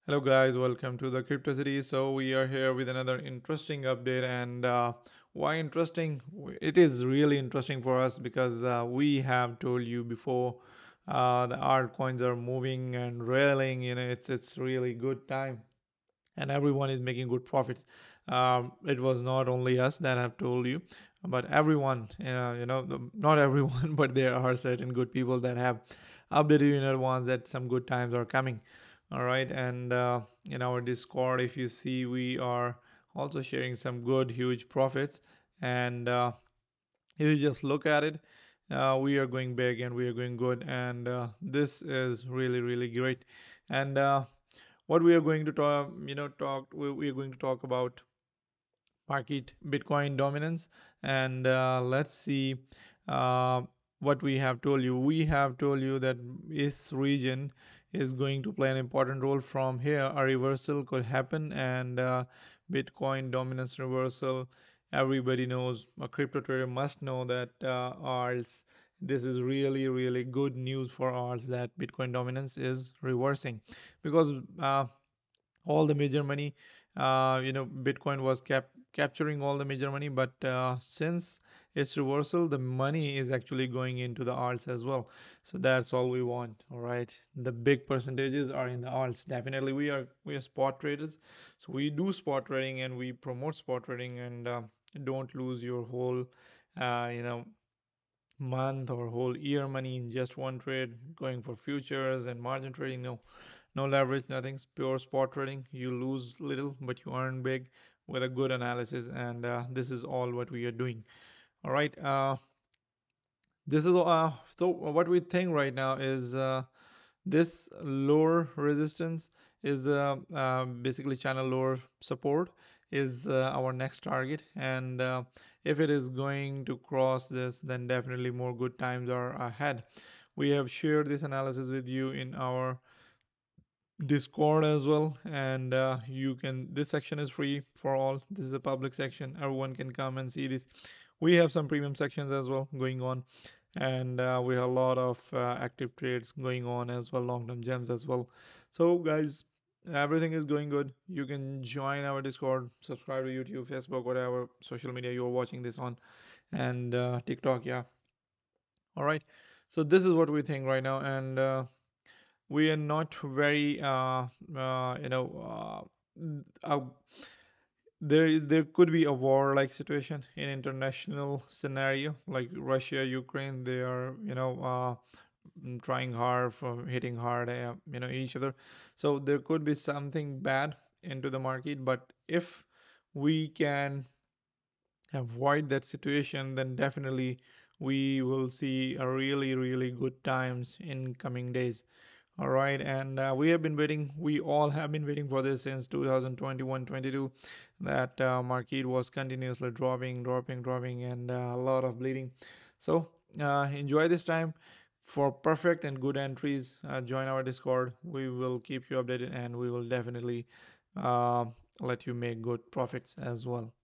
Hello guys, welcome to the Crypto City. So we are here with another interesting update, and why interesting? It is really interesting for us because we have told you before the altcoins are moving and railing. It's really good time, and everyone is making good profits. It was not only us that have told you, but everyone. Not everyone, but there are certain good people that have updated you in advance that some good times are coming. All right, and in our Discord, if you see, we are also sharing some good, huge profits. And if you just look at it, we are going big and we are going good, and this is really, really great. And what we are going to we are going to talk about market Bitcoin dominance, and let's see uh, what we have told you. We have told you that this region is going to play an important role. From here a reversal could happen, and Bitcoin dominance reversal, everybody knows, a crypto trader must know that alts, this is really, really good news for alts that Bitcoin dominance is reversing, because all the major money, Bitcoin was capturing all the major money, but since its reversal, the money is actually going into the alts as well. So that's all we want. All right, the big percentages are in the alts. Definitely we are spot traders, so we do spot trading and we promote spot trading, and don't lose your whole uh, you know month or whole year money in just one trade going for futures and margin trading. No, no leverage, nothing's pure spot trading. You lose little, but you earn big with a good analysis, and this is all what we are doing. All right. This is so what we think right now is this lower resistance is basically channel lower support is our next target, and if it is going to cross this, then definitely more good times are ahead. We have shared this analysis with you in our Discord as well, and you can. This section is free for all. This is a public section. Everyone can come and see this. We have some premium sections as well going on, and we have a lot of active trades going on as well, long-term gems as well. So guys, everything is going good. You can join our Discord, subscribe to YouTube, Facebook, whatever social media you're watching this on, and TikTok. Yeah. All right. So this is what we think right now, and we are not very uh, you know there could be a war like situation in international scenario like Russia, Ukraine. They are trying hard for hitting hard each other, so there could be something bad into the market. But if we can avoid that situation, then definitely we will see a really, really good times in coming days. All right, and we have been waiting. We all have been waiting for this since 2021-22. That market was continuously dropping, and a lot of bleeding. So enjoy this time for perfect and good entries. Join our Discord. We will keep you updated, and we will definitely uh, let you make good profits as well.